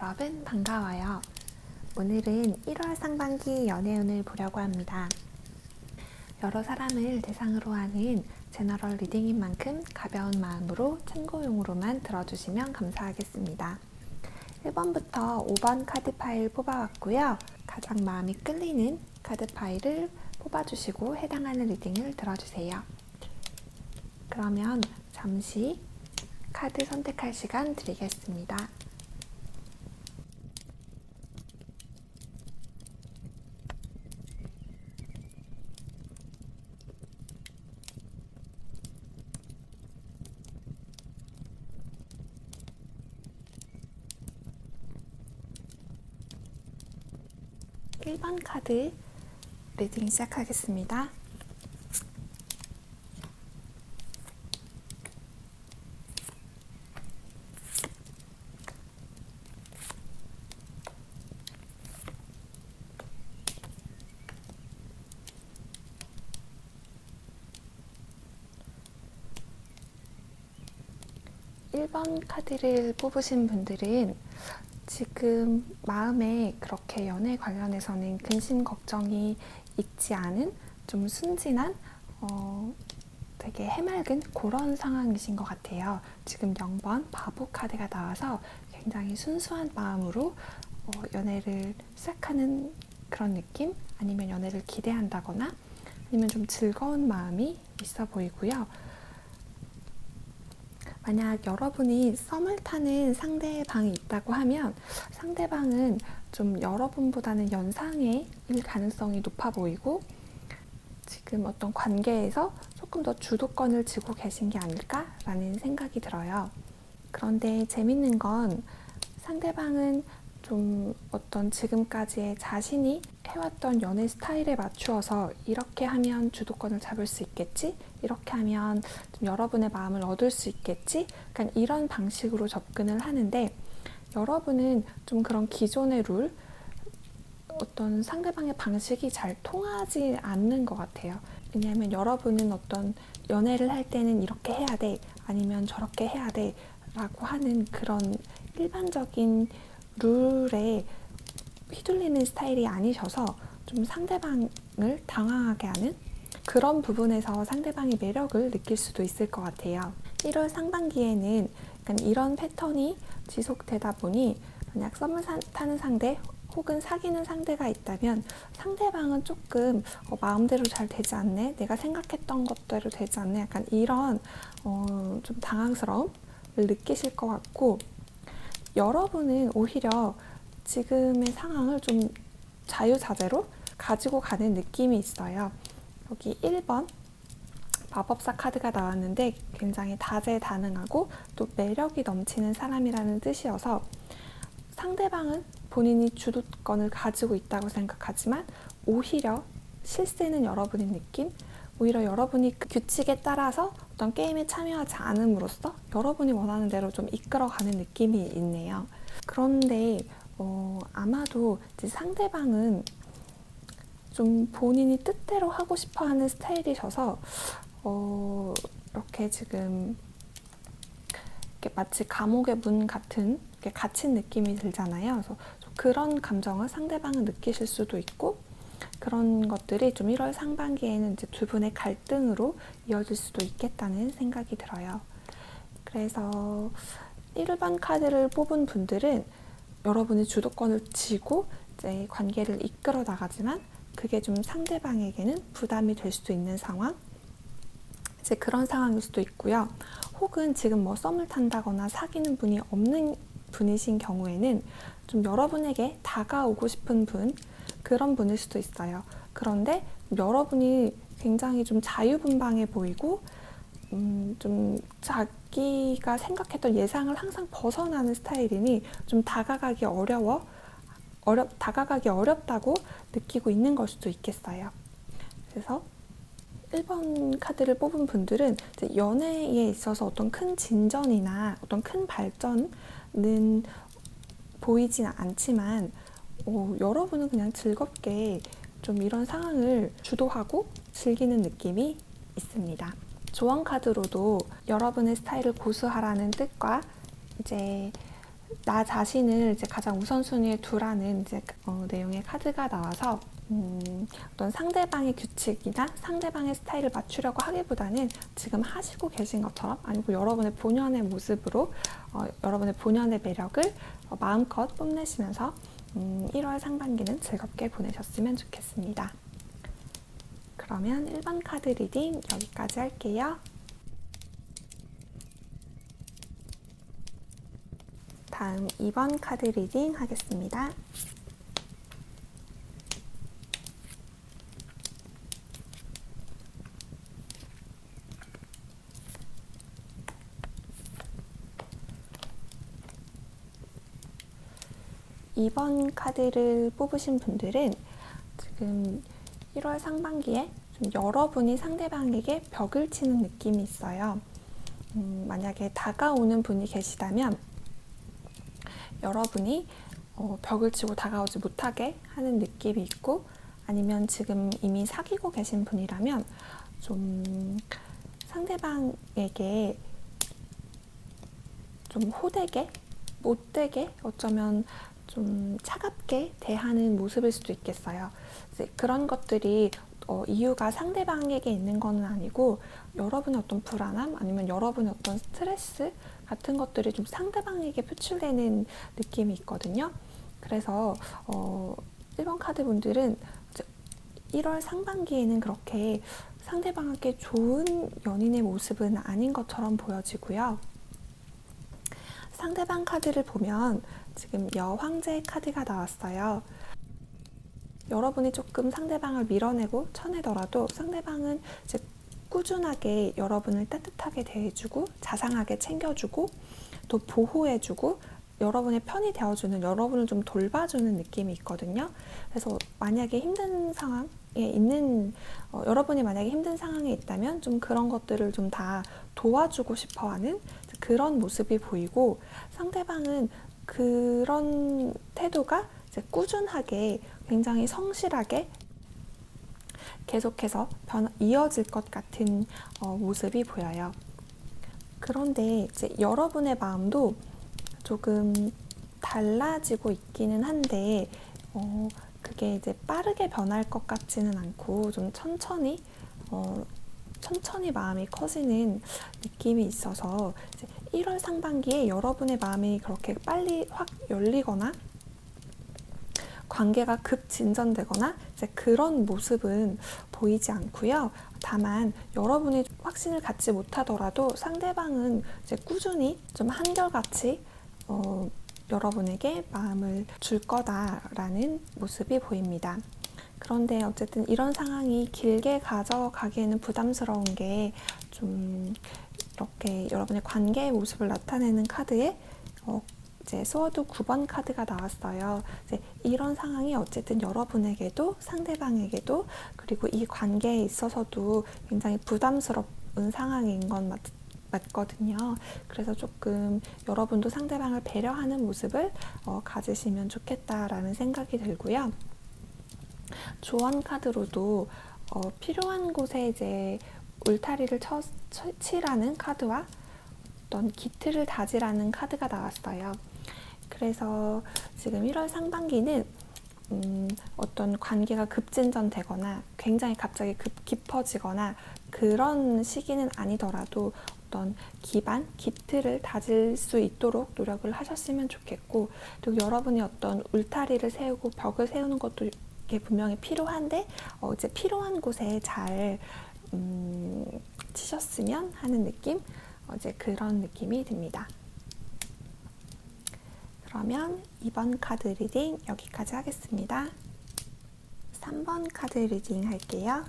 여러분 반가워요. 오늘은 1월 상반기 연애운을 보려고 합니다. 여러 사람을 대상으로 하는 제너럴 리딩인 만큼 가벼운 마음으로 참고용으로만 들어주시면 감사하겠습니다. 1번부터 5번 카드 파일 뽑아왔고요. 가장 마음이 끌리는 카드 파일을 뽑아주시고 해당하는 리딩을 들어주세요. 그러면 잠시 카드 선택할 시간 드리겠습니다. (1번) 카드 리딩 시작하겠습니다. (1번) 카드를 뽑으신 분들은 지금 마음에 그렇게 연애 관련해서는 근심 걱정이 있지 않은 좀 순진한 되게 해맑은 그런 상황이신 것 같아요. 지금 0번 바보 카드가 나와서 굉장히 순수한 마음으로 연애를 시작하는 그런 느낌? 아니면 연애를 기대한다거나 아니면 좀 즐거운 마음이 있어 보이고요. 만약 여러분이 썸을 타는 상대방이 있다고 하면 상대방은 좀 여러분보다는 연상의 일 가능성이 높아 보이고 지금 어떤 관계에서 조금 더 주도권을 쥐고 계신 게 아닐까라는 생각이 들어요. 그런데 재밌는 건 상대방은 좀 어떤 지금까지의 자신이 해왔던 연애 스타일에 맞추어서 이렇게 하면 주도권을 잡을 수 있겠지? 이렇게 하면 좀 여러분의 마음을 얻을 수 있겠지? 약간 이런 방식으로 접근을 하는데 여러분은 좀 그런 기존의 룰, 어떤 상대방의 방식이 잘 통하지 않는 것 같아요. 왜냐하면 여러분은 어떤 연애를 할 때는 이렇게 해야 돼, 아니면 저렇게 해야 돼 라고 하는 그런 일반적인 룰에 휘둘리는 스타일이 아니셔서 좀 상대방을 당황하게 하는 그런 부분에서 상대방의 매력을 느낄 수도 있을 것 같아요. 1월 상반기에는 약간 이런 패턴이 지속되다 보니 만약 썸을 타는 상대 혹은 사귀는 상대가 있다면 상대방은 조금 마음대로 잘 되지 않네, 내가 생각했던 것대로 되지 않네, 약간 이런 좀 당황스러움을 느끼실 것 같고, 여러분은 오히려 지금의 상황을 좀 자유자재로 가지고 가는 느낌이 있어요. 여기 1번 마법사 카드가 나왔는데 굉장히 다재다능하고 또 매력이 넘치는 사람이라는 뜻이어서 상대방은 본인이 주도권을 가지고 있다고 생각하지만 오히려 실세는 여러분의 느낌? 오히려 여러분이 그 규칙에 따라서 어떤 게임에 참여하지 않음으로써 여러분이 원하는 대로 좀 이끌어가는 느낌이 있네요. 그런데 아마도 이제 상대방은 좀 본인이 뜻대로 하고 싶어하는 스타일이셔서 이렇게 지금 이렇게 마치 감옥의 문 같은 이렇게 갇힌 느낌이 들잖아요. 그래서 좀 그런 감정을 상대방은 느끼실 수도 있고, 그런 것들이 좀 1월 상반기에는 이제 두 분의 갈등으로 이어질 수도 있겠다는 생각이 들어요. 그래서 1번 카드를 뽑은 분들은 여러분이 주도권을 쥐고 이제 관계를 이끌어 나가지만 그게 좀 상대방에게는 부담이 될 수도 있는 상황, 이제 그런 상황일 수도 있고요. 혹은 지금 뭐 썸을 탄다거나 사귀는 분이 없는 분이신 경우에는 좀 여러분에게 다가오고 싶은 분, 그런 분일 수도 있어요. 그런데 여러분이 굉장히 좀 자유분방해 보이고 좀 자기가 생각했던 예상을 항상 벗어나는 스타일이니 좀 다가가기 어렵다고 느끼고 있는 걸 수도 있겠어요. 그래서 1번 카드를 뽑은 분들은 이제 연애에 있어서 어떤 큰 진전이나 어떤 큰 발전은 보이진 않지만 여러분은 그냥 즐겁게 좀 이런 상황을 주도하고 즐기는 느낌이 있습니다. 조언 카드로도 여러분의 스타일을 고수하라는 뜻과 이제 나 자신을 이제 가장 우선순위에 두라는 이제 내용의 카드가 나와서 어떤 상대방의 규칙이나 상대방의 스타일을 맞추려고 하기보다는 지금 하시고 계신 것처럼 아니고 여러분의 본연의 모습으로 여러분의 본연의 매력을 마음껏 뽐내시면서 1월 상반기는 즐겁게 보내셨으면 좋겠습니다. 그러면 1번 카드 리딩 여기까지 할게요. 다음 2번 카드 리딩 하겠습니다. 이번 카드를 뽑으신 분들은 지금 1월 상반기에 좀 여러분이 상대방에게 벽을 치는 느낌이 있어요. 만약에 다가오는 분이 계시다면 여러분이 벽을 치고 다가오지 못하게 하는 느낌이 있고, 아니면 지금 이미 사귀고 계신 분이라면 좀 상대방에게 좀 호되게, 못되게, 어쩌면 좀 차갑게 대하는 모습일 수도 있겠어요. 이제 그런 것들이 이유가 상대방에게 있는 건 아니고 여러분의 어떤 불안함 아니면 여러분의 어떤 스트레스 같은 것들이 좀 상대방에게 표출되는 느낌이 있거든요. 그래서 1번 카드 분들은 1월 상반기에는 그렇게 상대방에게 좋은 연인의 모습은 아닌 것처럼 보여지고요. 상대방 카드를 보면 지금 여황제의 카드가 나왔어요. 여러분이 조금 상대방을 밀어내고 쳐내더라도 상대방은 이제 꾸준하게 여러분을 따뜻하게 대해주고 자상하게 챙겨주고 또 보호해주고 여러분의 편이 되어주는, 여러분을 좀 돌봐주는 느낌이 있거든요. 그래서 만약에 힘든 상황에 있는 여러분이 만약에 힘든 상황에 있다면 좀 그런 것들을 좀 다 도와주고 싶어하는 그런 모습이 보이고, 상대방은 그런 태도가 이제 꾸준하게 굉장히 성실하게 계속해서 이어질 것 같은 모습이 보여요. 그런데 이제 여러분의 마음도 조금 달라지고 있기는 한데 그게 이제 빠르게 변할 것 같지는 않고 좀 천천히 마음이 커지는 느낌이 있어서 이제 1월 상반기에 여러분의 마음이 그렇게 빨리 확 열리거나 관계가 급 진전되거나 이제 그런 모습은 보이지 않고요. 다만 여러분이 확신을 갖지 못하더라도 상대방은 이제 꾸준히 좀 한결같이 여러분에게 마음을 줄 거다라는 모습이 보입니다. 그런데 어쨌든 이런 상황이 길게 가져가기에는 부담스러운 게 좀 이렇게 여러분의 관계의 모습을 나타내는 카드에 이제 스워드 9번 카드가 나왔어요. 이제 이런 상황이 어쨌든 여러분에게도 상대방에게도 그리고 이 관계에 있어서도 굉장히 부담스러운 상황인 건 맞거든요. 그래서 조금 여러분도 상대방을 배려하는 모습을 가지시면 좋겠다라는 생각이 들고요. 조언 카드로도 필요한 곳에 이제 울타리를 치라는 카드와 어떤 깃틀을 다지라는 카드가 나왔어요. 그래서 지금 1월 상반기는 어떤 관계가 급진전되거나 굉장히 갑자기 깊어지거나 그런 시기는 아니더라도 어떤 기반, 깃틀을 다질 수 있도록 노력을 하셨으면 좋겠고, 그리고 여러분이 어떤 울타리를 세우고 벽을 세우는 것도 이게 분명히 필요한데 이제 필요한 곳에 잘 치셨으면 하는 느낌, 이제 그런 느낌이 듭니다. 그러면 2번 카드 리딩 여기까지 하겠습니다. 3번 카드 리딩 할게요.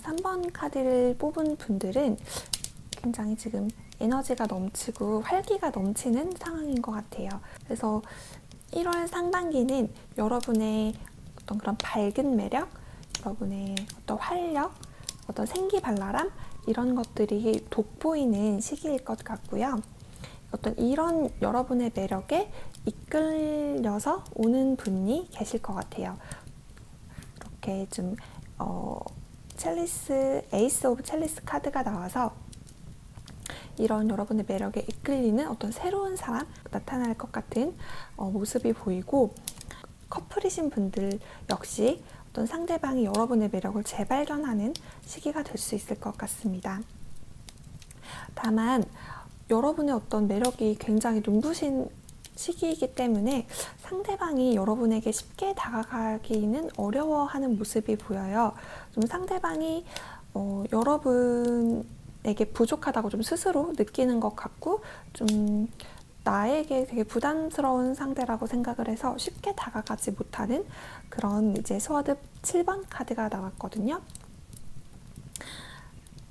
삼 3번 카드를 뽑은 분들은 굉장히 지금 에너지가 넘치고 활기가 넘치는 상황인 것 같아요. 그래서 1월 상반기는 여러분의 어떤 그런 밝은 매력, 여러분의 어떤 활력, 어떤 생기발랄함 이런 것들이 돋보이는 시기일 것 같고요. 어떤 이런 여러분의 매력에 이끌려서 오는 분이 계실 것 같아요. 이렇게 좀 첼리스, 에이스 오브 첼리스 카드가 나와서 이런 여러분의 매력에 이끌리는 어떤 새로운 사람 나타날 것 같은 모습이 보이고, 커플이신 분들 역시 어떤 상대방이 여러분의 매력을 재발견하는 시기가 될 수 있을 것 같습니다. 다만 여러분의 어떤 매력이 굉장히 눈부신 시기이기 때문에 상대방이 여러분에게 쉽게 다가가기는 어려워하는 모습이 보여요. 좀 상대방이 여러분에게 부족하다고 좀 스스로 느끼는 것 같고, 좀 나에게 되게 부담스러운 상대라고 생각을 해서 쉽게 다가가지 못하는 그런 이제 스워드 7번 카드가 나왔거든요.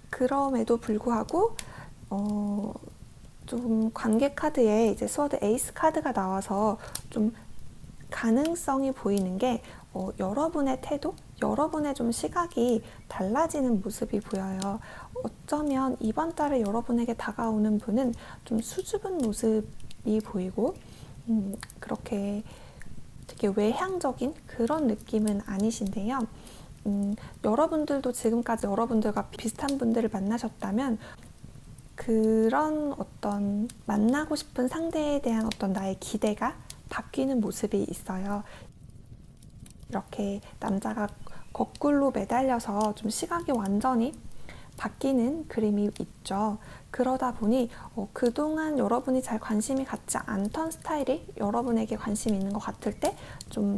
그럼에도 불구하고 좀 관계 카드에 이제 스워드 에이스 카드가 나와서 좀 가능성이 보이는 게 여러분의 태도, 여러분의 좀 시각이 달라지는 모습이 보여요. 어쩌면 이번 달에 여러분에게 다가오는 분은 좀 수줍은 모습이 보이고, 그렇게 되게 외향적인 그런 느낌은 아니신데요. 여러분들도 지금까지 여러분들과 비슷한 분들을 만나셨다면 그런 어떤 만나고 싶은 상대에 대한 어떤 나의 기대가 바뀌는 모습이 있어요. 이렇게 남자가 거꾸로 매달려서 좀 시각이 완전히 바뀌는 그림이 있죠. 그러다 보니 그동안 여러분이 잘 관심이 갖지 않던 스타일이 여러분에게 관심이 있는 것 같을 때 좀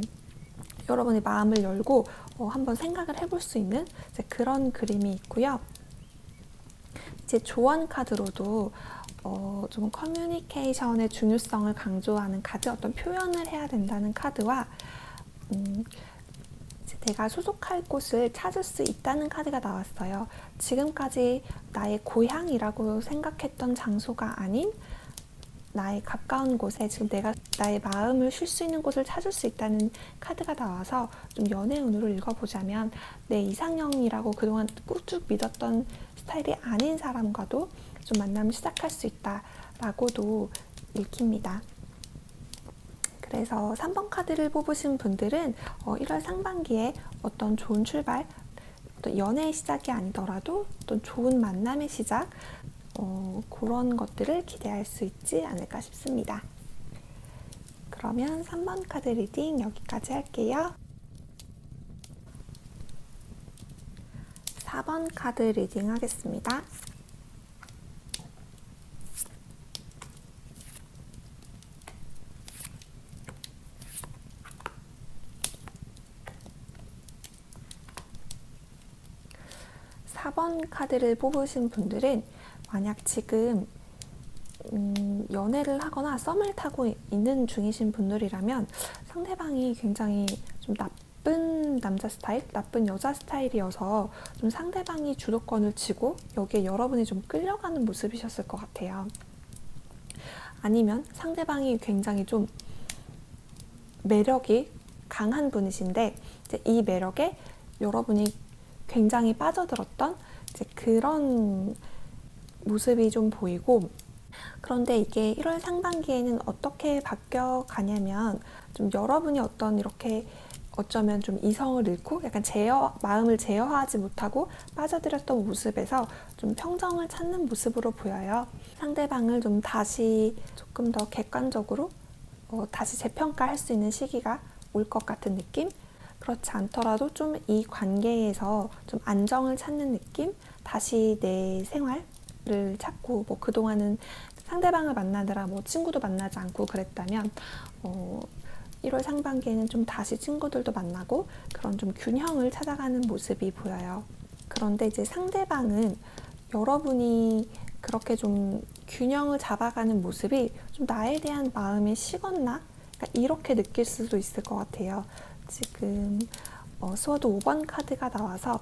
여러분의 마음을 열고 한번 생각을 해볼 수 있는 이제 그런 그림이 있고요. 이제 조언 카드로도 좀 커뮤니케이션의 중요성을 강조하는 카드, 어떤 표현을 해야 된다는 카드와 이제 내가 소속할 곳을 찾을 수 있다는 카드가 나왔어요. 지금까지 나의 고향이라고 생각했던 장소가 아닌 나의 가까운 곳에 지금 내가 나의 마음을 쉴 수 있는 곳을 찾을 수 있다는 카드가 나와서 좀 연애 운으로 읽어보자면 내 이상형이라고 그동안 꾹쭉 믿었던 스타일이 아닌 사람과도 좀 만남을 시작할 수 있다라고도 읽힙니다. 그래서 3번 카드를 뽑으신 분들은 1월 상반기에 어떤 좋은 출발, 어떤 연애의 시작이 아니더라도 어떤 좋은 만남의 시작, 그런 것들을 기대할 수 있지 않을까 싶습니다. 그러면 3번 카드 리딩 여기까지 할게요. 4번 카드 리딩 하겠습니다. (4번) 카드를 뽑으신 분들은 만약 지금 연애를 하거나 썸을 타고 있는 중이신 분들이라면 상대방이 굉장히 좀 나쁜 남자 스타일, 나쁜 여자 스타일이어서 좀 상대방이 주도권을 쥐고 여기에 여러분이 좀 끌려가는 모습이셨을 것 같아요. 아니면 상대방이 굉장히 좀 매력이 강한 분이신데 이제 이 매력에 여러분이 굉장히 빠져들었던 이제 그런 모습이 좀 보이고, 그런데 이게 1월 상반기에는 어떻게 바뀌어가냐면 좀 여러분이 어떤 이렇게 어쩌면 좀 이성을 잃고 약간 마음을 제어하지 못하고 빠져들었던 모습에서 좀 평정을 찾는 모습으로 보여요. 상대방을 좀 다시 조금 더 객관적으로 다시 재평가할 수 있는 시기가 올 것 같은 느낌? 그렇지 않더라도 좀 이 관계에서 좀 안정을 찾는 느낌? 다시 내 생활을 찾고, 뭐 그동안은 상대방을 만나느라 뭐 친구도 만나지 않고 그랬다면 1월 상반기에는 좀 다시 친구들도 만나고 그런 좀 균형을 찾아가는 모습이 보여요. 그런데 이제 상대방은 여러분이 그렇게 좀 균형을 잡아가는 모습이 좀 나에 대한 마음이 식었나? 그러니까 이렇게 느낄 수도 있을 것 같아요. 지금 스워드 5번 카드가 나와서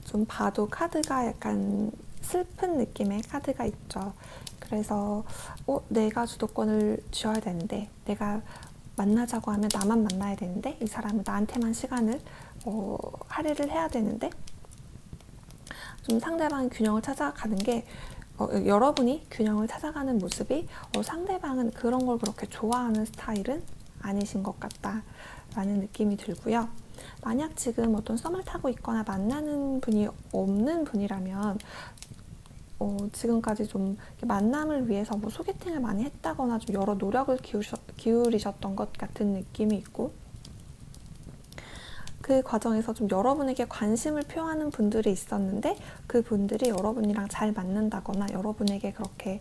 좀 봐도 카드가 약간 슬픈 느낌의 카드가 있죠. 그래서 내가 주도권을 쥐어야 되는데, 내가 만나자고 하면 나만 만나야 되는데, 이 사람은 나한테만 시간을 할애를 해야 되는데, 좀 상대방의 균형을 찾아가는 게 여러분이 균형을 찾아가는 모습이 상대방은 그런 걸 그렇게 좋아하는 스타일은 아니신 것 같다라는 느낌이 들고요. 만약 지금 어떤 썸을 타고 있거나 만나는 분이 없는 분이라면 지금까지 좀 만남을 위해서 뭐 소개팅을 많이 했다거나 좀 여러 노력을 기울이셨던 것 같은 느낌이 있고, 그 과정에서 좀 여러분에게 관심을 표하는 분들이 있었는데 그 분들이 여러분이랑 잘 맞는다거나 여러분에게 그렇게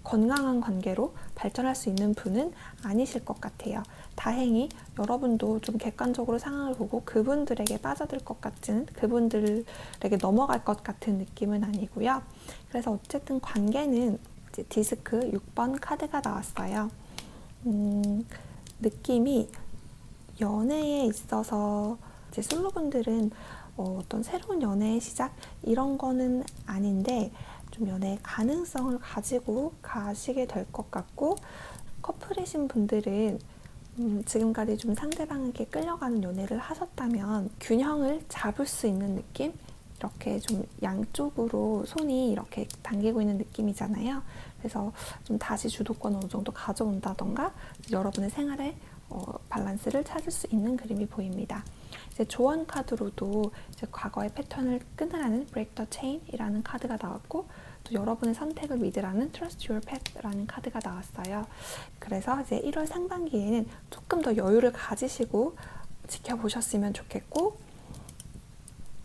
건강한 관계로 발전할 수 있는 분은 아니실 것 같아요. 다행히 여러분도 좀 객관적으로 상황을 보고 그분들에게 빠져들 것 같은, 그분들에게 넘어갈 것 같은 느낌은 아니고요. 그래서 어쨌든 관계는 이제 디스크 6번 카드가 나왔어요. 느낌이 연애에 있어서 이제 솔로분들은 어떤 새로운 연애의 시작 이런 거는 아닌데 좀 연애의 가능성을 가지고 가시게 될 것 같고, 커플이신 분들은 지금까지 좀 상대방에게 끌려가는 연애를 하셨다면 균형을 잡을 수 있는 느낌? 이렇게 좀 양쪽으로 손이 이렇게 당기고 있는 느낌이잖아요. 그래서 좀 다시 주도권을 어느 정도 가져온다던가 여러분의 생활에 밸런스를 찾을 수 있는 그림이 보입니다. 이제 조언 카드로도 이제 과거의 패턴을 끊으라는 Break the Chain이라는 카드가 나왔고, 또 여러분의 선택을 믿으라는 Trust Your Path라는 카드가 나왔어요. 그래서 이제 1월 상반기에는 조금 더 여유를 가지시고 지켜보셨으면 좋겠고,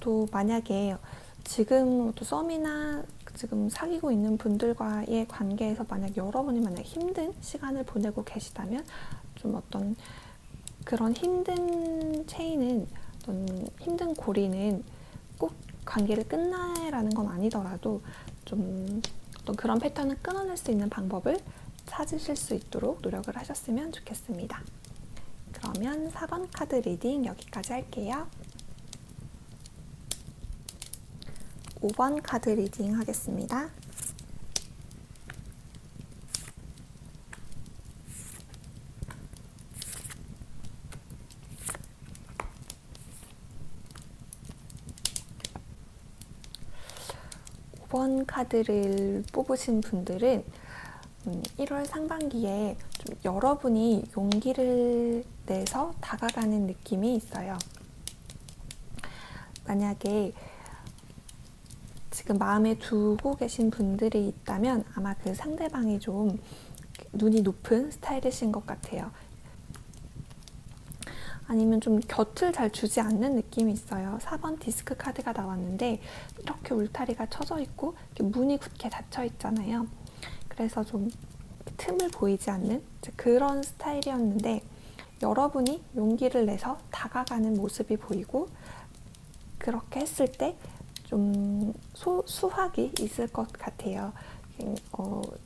또 만약에 지금 또 썸이나 지금 사귀고 있는 분들과의 관계에서 만약 여러분이 힘든 시간을 보내고 계시다면 좀 어떤 그런 힘든 체인은, 어떤 힘든 고리는 꼭 관계를 끝내라는 건 아니더라도 좀 어떤 그런 패턴을 끊어낼 수 있는 방법을 찾으실 수 있도록 노력을 하셨으면 좋겠습니다. 그러면 4번 카드 리딩 여기까지 할게요. 5번 카드 리딩 하겠습니다. 번 카드를 뽑으신 분들은 1월 상반기에 좀 여러분이 용기를 내서 다가가는 느낌이 있어요. 만약에 지금 마음에 두고 계신 분들이 있다면 아마 그 상대방이 좀 눈이 높은 스타일이신 것 같아요. 아니면 좀 곁을 잘 주지 않는 느낌이 있어요. 4번 디스크 카드가 나왔는데 이렇게 울타리가 쳐져 있고 이렇게 문이 굳게 닫혀 있잖아요. 그래서 좀 틈을 보이지 않는 그런 스타일이었는데 여러분이 용기를 내서 다가가는 모습이 보이고, 그렇게 했을 때 좀 수확이 있을 것 같아요.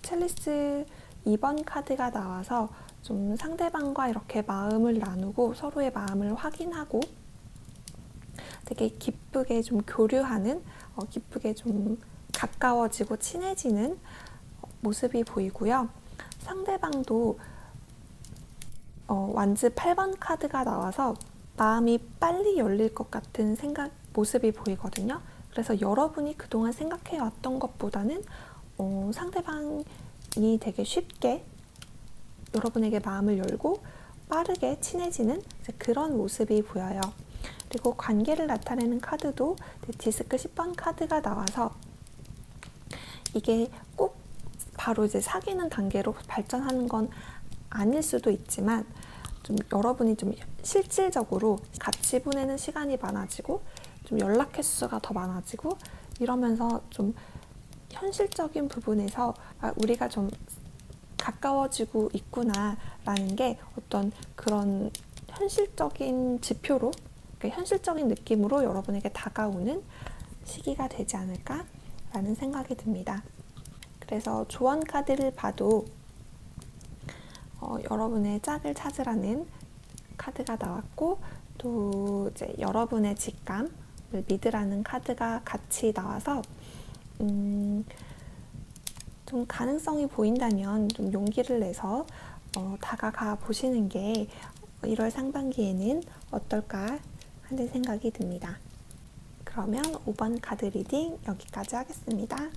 첼리스 2번 카드가 나와서 좀 상대방과 이렇게 마음을 나누고 서로의 마음을 확인하고 되게 기쁘게 좀 교류하는, 기쁘게 좀 가까워지고 친해지는 모습이 보이고요. 상대방도 완즈 8번 카드가 나와서 마음이 빨리 열릴 것 같은 모습이 보이거든요. 그래서 여러분이 그동안 생각해왔던 것보다는 상대방이 되게 쉽게 여러분에게 마음을 열고 빠르게 친해지는 그런 모습이 보여요. 그리고 관계를 나타내는 카드도 디스크 10번 카드가 나와서 이게 꼭 바로 이제 사귀는 단계로 발전하는 건 아닐 수도 있지만 좀 여러분이 좀 실질적으로 같이 보내는 시간이 많아지고 좀 연락 횟수가 더 많아지고 이러면서 좀 현실적인 부분에서 우리가 좀 가까워지고 있구나라는 게 어떤 그런 현실적인 지표로, 그러니까 현실적인 느낌으로 여러분에게 다가오는 시기가 되지 않을까라는 생각이 듭니다. 그래서 조언 카드를 봐도 여러분의 짝을 찾으라는 카드가 나왔고, 또 이제 여러분의 직감을 믿으라는 카드가 같이 나와서 좀 가능성이 보인다면 좀 용기를 내서 다가가 보시는 게 1월 상반기에는 어떨까 하는 생각이 듭니다. 그러면 5번 카드 리딩 여기까지 하겠습니다.